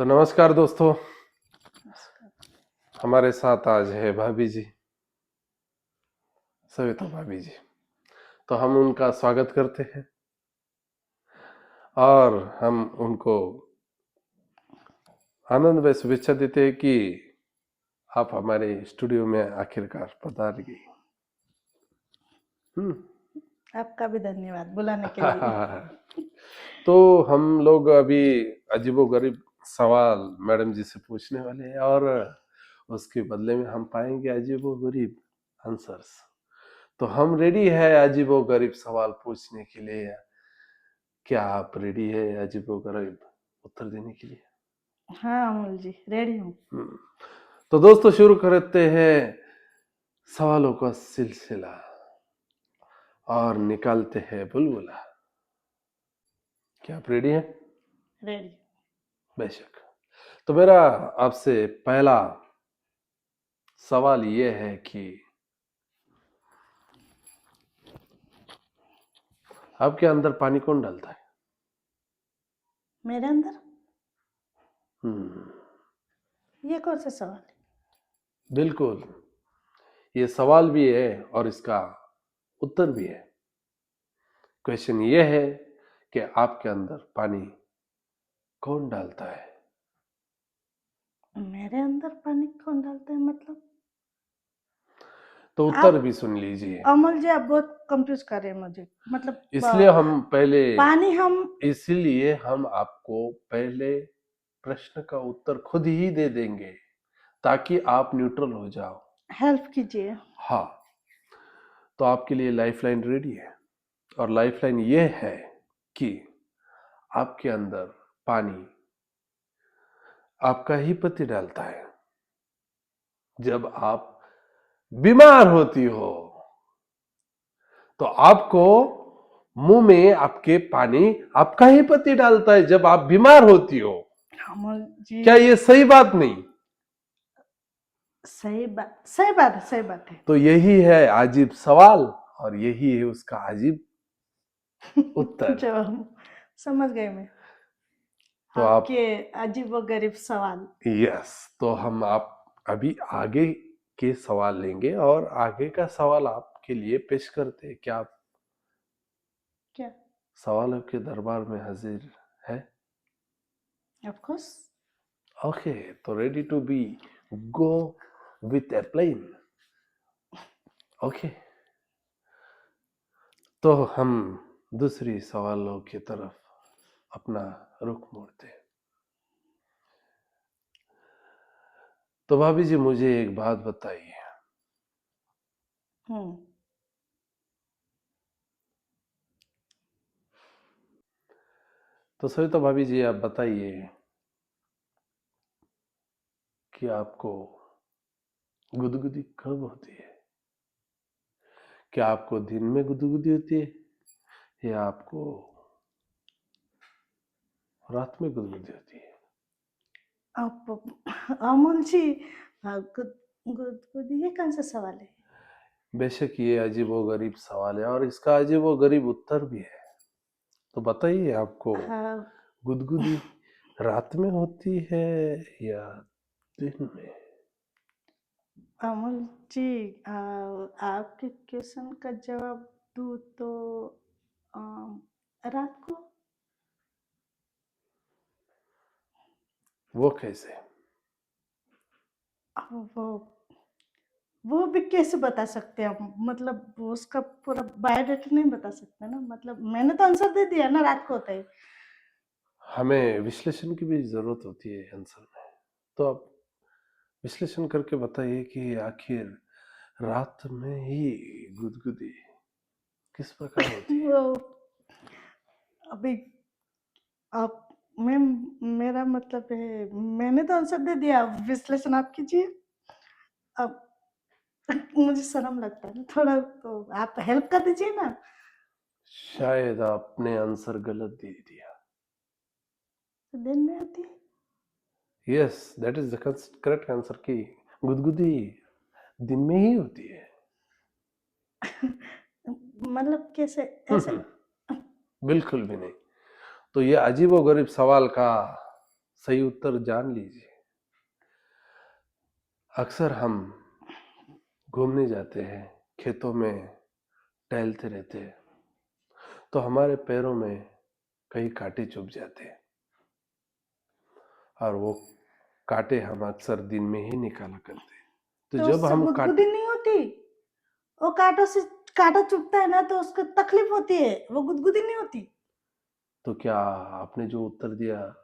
तो नमस्कार दोस्तों, हमारे साथ आज है भाभी जी, सविता भाभी जी। तो हम उनका स्वागत करते हैं और हम उनको आनंद व शुभेच्छा देते हैं कि आप हमारे स्टूडियो में आखिरकार पधार गई। आपका भी धन्यवाद बुलाने के लिए। तो हम लोग अभी अजीबोगरीब सवाल मैडम जी से पूछने वाले हैं और उसके बदले में हम पाएंगे अजीबोगरीब आंसर्स। तो हम रेडी है अजीबोगरीब सवाल पूछने के लिए। क्या आप रेडी है अजीबोगरीब उत्तर देने के लिए? हाँ अमूल जी, रेडी हूँ। तो दोस्तों शुरू करते हैं सवालों का सिलसिला और निकालते हैं बुलबुला। क्या आप रेडी हैं? रेडी। बेशक। तो मेरा आपसे पहला सवाल ये है कि आपके अंदर पानी कौन डालता है? मेरे अंदर? ये कौन सा सवाल है? बिल्कुल, ये सवाल भी है और इसका उत्तर भी है। क्वेश्चन ये है कि आपके अंदर पानी कौन डालता है? मेरे अंदर पानी कौन डालता है मतलब? तो उत्तर भी सुन लीजिए। अमूल जी, आप बहुत कंफ्यूज कर रहे हैं मुझे। मतलब इसलिए हम पहले पानी हम इसलिए हम आपको पहले प्रश्न का उत्तर खुद ही दे देंगे ताकि आप न्यूट्रल हो जाओ। हेल्प कीजिए। हाँ, तो आपके लिए लाइफलाइन रेडी है और लाइफलाइन ये है कि आपके अंदर पानी आपका ही पति डालता है। जब आप बीमार होती हो तो आपको मुंह में आपके पानी आपका ही पति डालता है जब आप बीमार होती हो। अमूल जी, क्या ये सही बात नहीं? सही बात, सही बात है, सही बात है। तो यही है अजीब सवाल और यही है उसका अजीब उत्तर। जवाब समझ गए मैं। तो आपके अजीबोगरीब सवाल। यस, तो हम आप अभी आगे के सवाल लेंगे और आगे का सवाल आपके लिए पेश करते हैं। क्या आप क्या सवालों के दरबार में हाजिर है? Of course. ओके, तो ready to be go with a plane. Okay, तो हम दूसरी सवालों की तरफ अपना रुख मोड़ते हैं। तो भाभी जी मुझे एक बात बताइए। तो सविता भाभी जी आप बताइए कि आपको गुदगुदी कब होती है? क्या आपको दिन में गुदगुदी होती है या आपको रात में गुदगुदी होती है? अमूल जी, गुदगुदी, ये कौन सा सवाल है? बेशक ये अजीबोगरीब सवाल है और इसका अजीबोगरीब उत्तर भी है। तो बताइए आपको गुदगुदी रात में होती है या दिन में? अमूल जी, आपके क्वेश्चन का जवाब दूँ तो रात को। वो कैसे? वो वो भी कैसे बता सकते हैं आप? मतलब उसका पूरा बायोडाटा नहीं बता सकते ना। मतलब मैंने तो आंसर दे दिया ना, रात को होता है। हमें विश्लेषण की भी जरूरत होती है आंसर में। तो आप विश्लेषण करके बताइए कि आखिर रात में ही गुदगुदी किस प्रकार होती है? वो अभी आप मेरा मतलब है, मैंने तो आंसर दे दिया, विश्लेषण आप कीजिए। अब मुझे शर्म लगता है ना थोड़ा, तो आप हेल्प कर दीजिए ना। शायद आपने आंसर गलत दे दिया। तो दिन में आती है। Yes, that is the correct answer की गुदगुदी दिन में ही होती है। मतलब कैसे ऐसे? बिल्कुल भी नहीं। तो ये अजीबोगरीब सवाल का सही उत्तर जान लीजिए। अक्सर हम घूमने जाते हैं, खेतों में टहलते रहते हैं, तो हमारे पैरों में कई कांटे चुभ जाते हैं और वो कांटे हम अक्सर दिन में ही निकाला करते हैं। तो तो जब उससे हम गुदगुदी नहीं होती? वो कांटों से कांटा चुभता है ना, तो उसको तकलीफ होती है, वो गुदगुदी नहीं होती? तो क्या आपने जो उत्तर दिया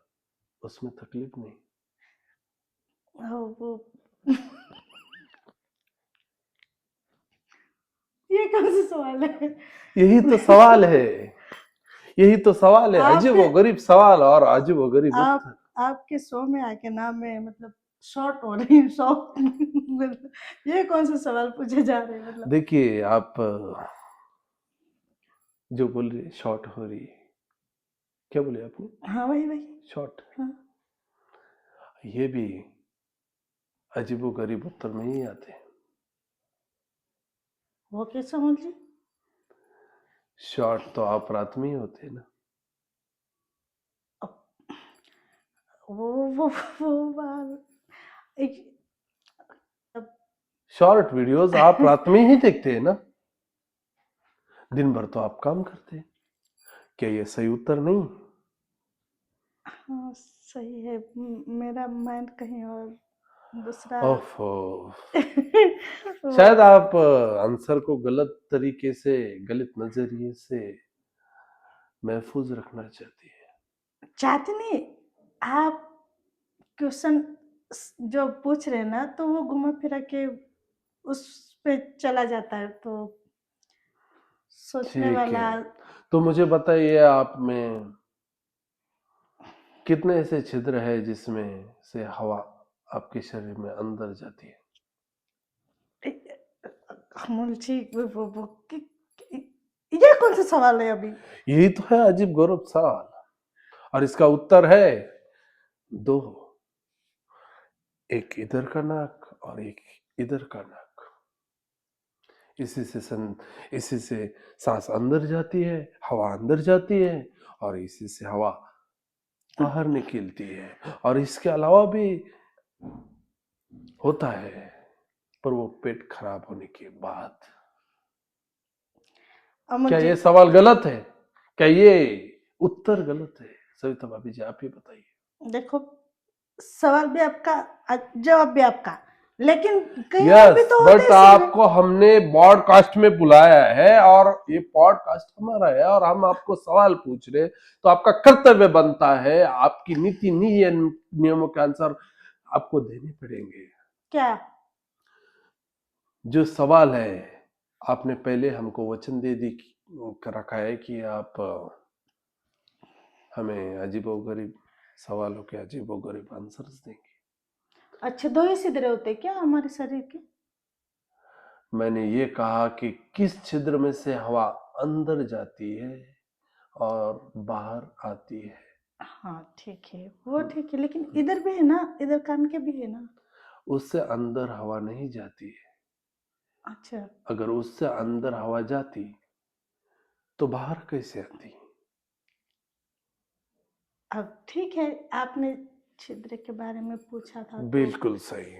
उसमें तकलीफ नहीं? वो ये कौन सा सवाल है? यही तो सवाल है, यही तो सवाल है, आप अजीब व गरीब सवाल और अजीब व गरीब आप उत्तर। आपके शो में आके ना मैं मतलब शॉर्ट हो रही हूँ, शॉक। ये कौन से सवाल पूछे जा रहे हैं मतलब? देखिए, आप जो बोल रही शॉर्ट हो रही है, क्या बोले आपने? हाँ, वही शॉर्ट, हाँ। ये भी अजीबो गरीब उत्तर में ही आते हैं। वो कैसे समझ ली? शॉर्ट तो आप रात में ही होते हैं ना। अब वो बात एक अब शॉर्ट वीडियोस आप रात में ही देखते हैं ना, दिन भर तो आप काम करते हैं। क्या ये सही उत्तर नहीं? हाँ, सही है। मेरा माइंड कहीं और दूसरा। ओफो, वो शायद आप आंसर को गलत तरीके से, गलत नजरिए से महफूज रखना चाहती है। चाहती नहीं। आप क्वेश्चन जो पूछ रहे हैं ना, तो वो घुमा फिरा के उस पे चला जाता है, तो सोचने ठीक वाला। है, तो मुझे बताइए, आप में कितने ऐसे छिद्र है जिसमें से हवा आपके शरीर में अंदर जाती है? अमूल जी, ये कौन सा सवाल है अभी? यही तो है अजीब गौरव सवाल, और इसका उत्तर है दो, एक इधर का नाक और एक इधर का नाक। इसी से सांस अंदर जाती है, हवा अंदर जाती है, और इसी से हवा बाहर निकलती है। और इसके अलावा भी होता है, पर वो पेट खराब होने के बाद। अमूल क्या जी, ये सवाल गलत है? क्या ये उत्तर गलत है? सविता भाभी जी, आप ही बताइए। देखो, सवाल भी आपका, जवाब भी आपका, लेकिन कहीं और भी यस, तो होते बट हैं छिद्र। आपको हमने पॉडकास्ट में बुलाया है और ये पॉडकास्ट हमारा है और हम आपको सवाल पूछ रहे, तो आपका कर्तव्य बनता है, आपकी नीति नियमों के आंसर आपको देने पड़ेंगे। क्या? जो सवाल है, आपने पहले हमको वचन दे दी रखा है कि आप हमें अजीबोगरीब सवालों के अजीबोगरीब आंसर्स देंगे। अच्छे दो ही छिद्र होते हैं क्या हमारे शरीर के? मैंने ये कहा कि किस छिद्र में से हवा अंदर जाती है और बाहर आती है। हाँ, ठीक है, वो ठीक है, लेकिन इधर भी है ना, इधर कान के भी है ना। उससे अंदर हवा नहीं जाती है। अच्छा, अगर उससे अंदर हवा जाती तो बाहर कैसे आती? अब ठीक है, आपने छिद्र के बारे में पूछा था तो बिल्कुल सही।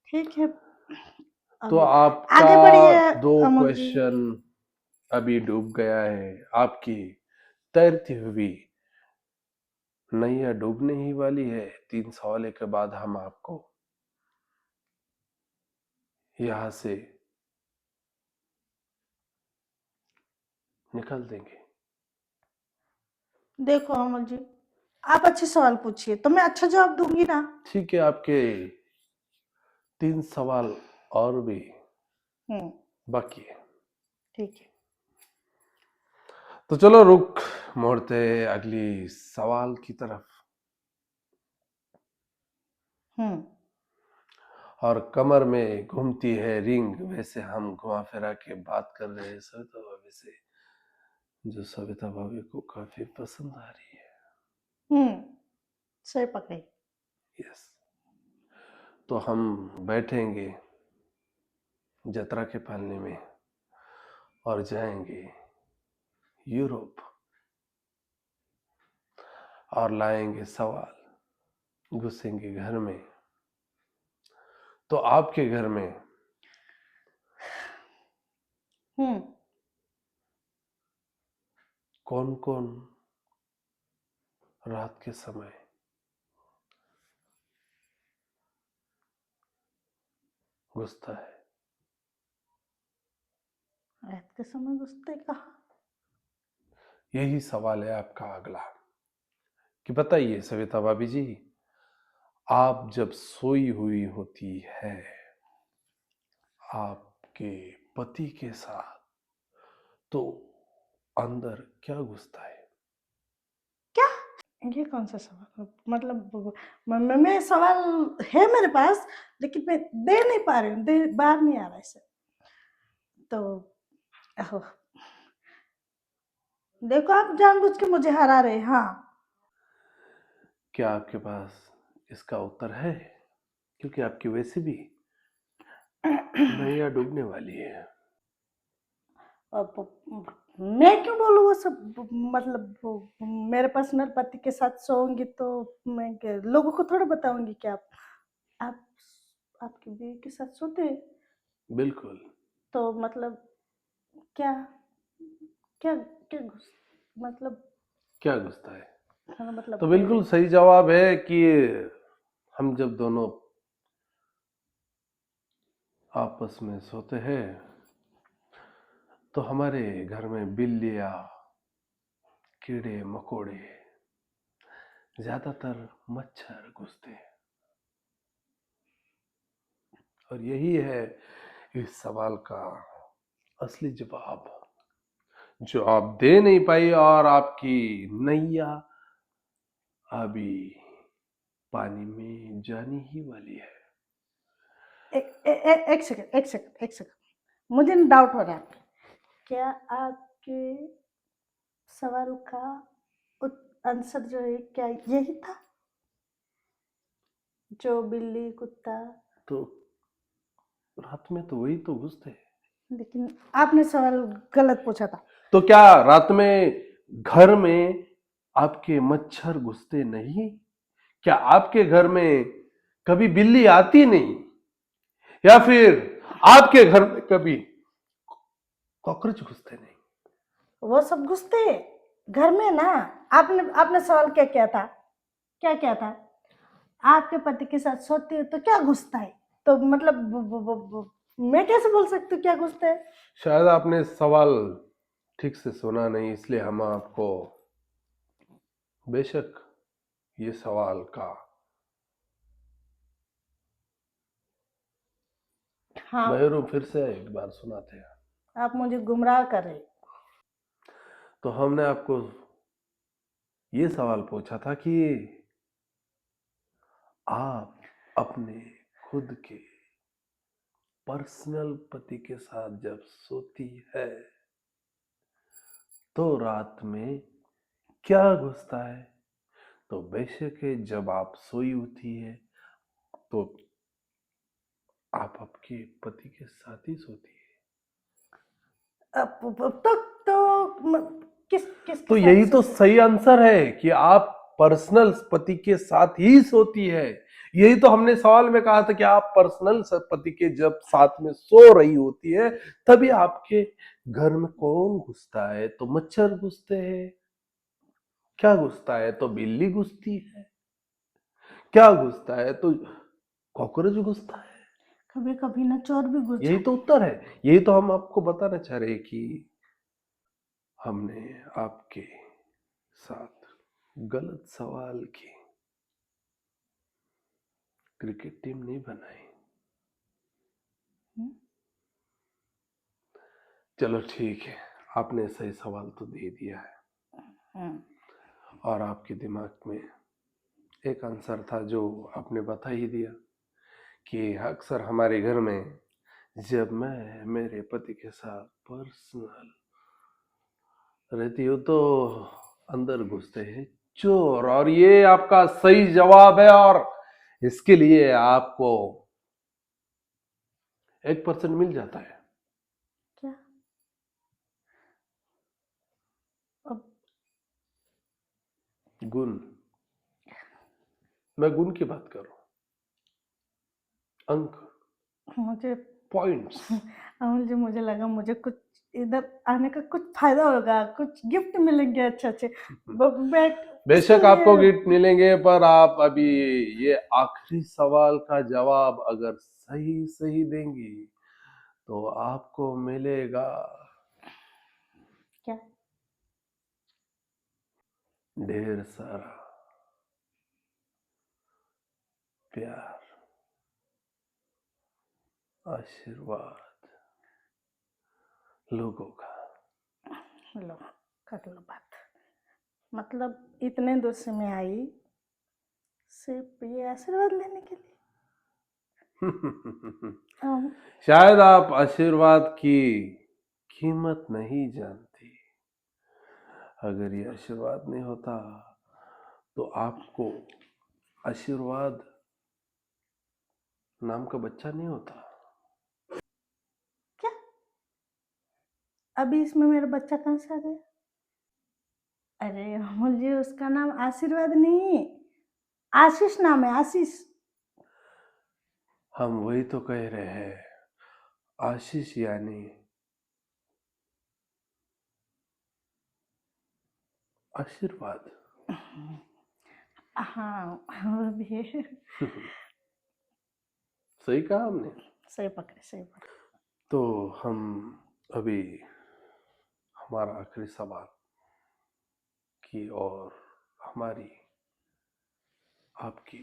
ठीक है। तो अब आपका आगे बढ़िए दो अमोल जी। क्वेश्चन अभी डूब गया है। आपकी तैरती हुई नैया डूबने ही वाली है। 3 सवाल के बाद हम आपको यहां से निकाल देंगे। देखो अमोल जी, आप अच्छे सवाल पूछिए तो मैं अच्छा जवाब दूंगी ना। ठीक है, आपके 3 सवाल और भी हम्म, बाकी है। ठीक है। तो चलो रुख मोड़ते अगली सवाल की तरफ। हम्म, और कमर में घूमती है रिंग, वैसे हम घुमा फिरा के बात कर रहे हैं सविता भाभी से, जो सविता भाभी को काफी पसंद आ रही है। हम्म, सही पकड़ी। यस, तो हम बैठेंगे जतरा के पालने में और जाएंगे यूरोप और लाएंगे सवाल घुसेंगे घर में, तो आपके घर में कौन कौन रात के समय घुसता है? रात के समय घुसते कहाँ? यही सवाल है आपका अगला, कि बताइए सविता भाभी जी, आप जब सोई हुई होती है आपके पति के साथ, तो अंदर क्या घुसता है? क्या? ये कौन सा सवाल? मतलब मैं सवाल है मेरे पास, लेकिन मैं दे नहीं पा रही हूँ, बाहर नहीं आ रहा है इसे। तो ओह, देखो आप जानबूझ के मुझे हरा रहे हैं। हाँ, क्या आपके पास इसका उत्तर है? क्योंकि आपकी वैसे भी नैया डूबने वाली है। अब मैं क्यों बोलूँ वो सब? मतलब मेरे पर्सनल पति के साथ सोऊंगी तो मैं लोगों को थोड़ा बताऊंगी कि आप आपकी बीवी के साथ सोते हैं। बिल्कुल। तो मतलब क्या क्या क्या मतलब क्या घुसता है? हाँ, मतलब तो बिल्कुल सही जवाब है कि हम जब दोनों आपस में सोते हैं तो हमारे घर में बिल्लियाँ, कीड़े मकोड़े, ज्यादातर मच्छर घुसते हैं। और यही है इस सवाल का असली जवाब, जो आप दे नहीं पाई, और आपकी नैया अभी पानी में जाने ही वाली है। एक सेकंड, एक सेकंड, मुझे डाउट हो रहा है। क्या आपके सवाल का आंसर जो है क्या यही था? जो बिल्ली कुत्ता? तो रात में तो वही तो घुसते हैं। लेकिन आपने सवाल गलत पूछा था। तो क्या रात में घर में आपके मच्छर घुसते नहीं? क्या आपके घर में कभी बिल्ली आती नहीं? या फिर आपके घर में कभी कॉकरोच घुसते नहीं? वो सब घुसते घर में ना। आपने आपने सवाल क्या किया था? क्या क्या था? आपके पति के साथ सोती है तो क्या घुसता है? तो मतलब मैं कैसे बोल सकती हूँ क्या घुसता है? शायद आपने सवाल ठीक से सुना नहीं, इसलिए हम आपको बेशक ये सवाल का हाँ, बहरू फिर से एक बार सुनाते हैं। आप मुझे गुमराह कर रहे। तो हमने आपको ये सवाल पूछा था कि आप अपने खुद के पर्सनल पति के साथ जब सोती है तो रात में क्या घुसता है? तो बेशक है, जब आप सोई उठी है तो आप आपके पति के साथ ही सोती है। किस किसके तो साथ यही तो सोते? सही आंसर है कि आप पर्सनल पति के साथ ही सोती है। यही तो हमने सवाल में कहा था कि आप पर्सनल पति के जब साथ में सो रही होती है तभी आपके घर में कौन घुसता है? तो मच्छर घुसते हैं। क्या घुसता है? तो बिल्ली घुसती है। क्या घुसता है? तो कॉकरोच घुसता है। कभी कभी ना चोर भी घुस यही जाते। तो उत्तर है। यही तो हम आपको बताना चाह रहे हैं कि हमने आपके साथ गलत सवाल की क्रिकेट टीम नहीं बनाई। चलो ठीक है, आपने सही सवाल तो दे दिया है, और आपके दिमाग में एक आंसर था जो आपने बता ही दिया कि अक्सर हमारे घर में जब मैं मेरे पति के साथ पर्सनल रहती हूँ तो अंदर घुसते हैं चोर। और ये आपका सही जवाब है, और इसके लिए आपको 1% मिल जाता है। क्या? अब गुण मैं गुण की बात कर रहा हूँ, अंक, मुझे पॉइंट्स। मुझे लगा मुझे कुछ इधर आने का कुछ फायदा होगा, कुछ गिफ्ट मिलेंगे अच्छे-अच्छे। बट बेशक इसलिए आपको गिफ्ट मिलेंगे, पर आप अभी ये आखिरी सवाल का जवाब अगर सही सही देंगी तो आपको मिलेगा क्या? ढेर सारा प्यार, आशीर्वाद लोगों का। लो, कर लो बात। मतलब इतने दूर से मैं आई सिर्फ ये आशीर्वाद लेने के लिए। अम, शायद आप आशीर्वाद की कीमत नहीं जानती। अगर ये आशीर्वाद नहीं होता तो आपको आशीर्वाद नाम का बच्चा नहीं होता। क्या? अभी इसमें मेरा बच्चा कहाँ से आ गया? अरे मुझे उसका नाम आशीर्वाद नहीं, आशीष नाम है, आशीष। हम वही तो कह रहे हैं, आशीष यानी आशीर्वाद। हाँ, वो भी है। सही कहा हमने। सही पकड़े, सही पकड़े। तो हम अभी हमारा आखिरी सवाल की और हमारी आपकी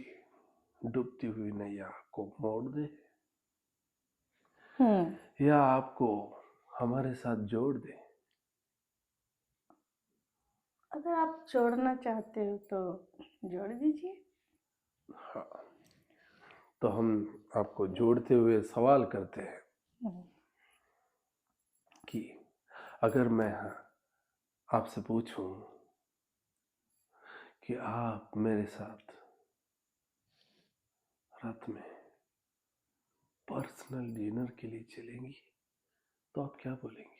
डूबती हुई नैया को मोड़ दे या आपको हमारे साथ जोड़ दे। अगर आप जोड़ना चाहते हो तो जोड़ दीजिए। हाँ, तो हम आपको जोड़ते हुए सवाल करते हैं कि अगर मैं आपसे पूछूं कि आप मेरे साथ रात में पर्सनल डिनर के लिए चलेंगी तो आप क्या बोलेंगे?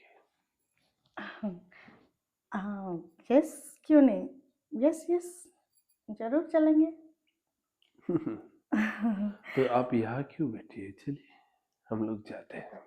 यस, क्यों नहीं? यस यस, जरूर चलेंगे। तो आप यहाँ क्यों बैठी है, चलिए हम लोग जाते हैं।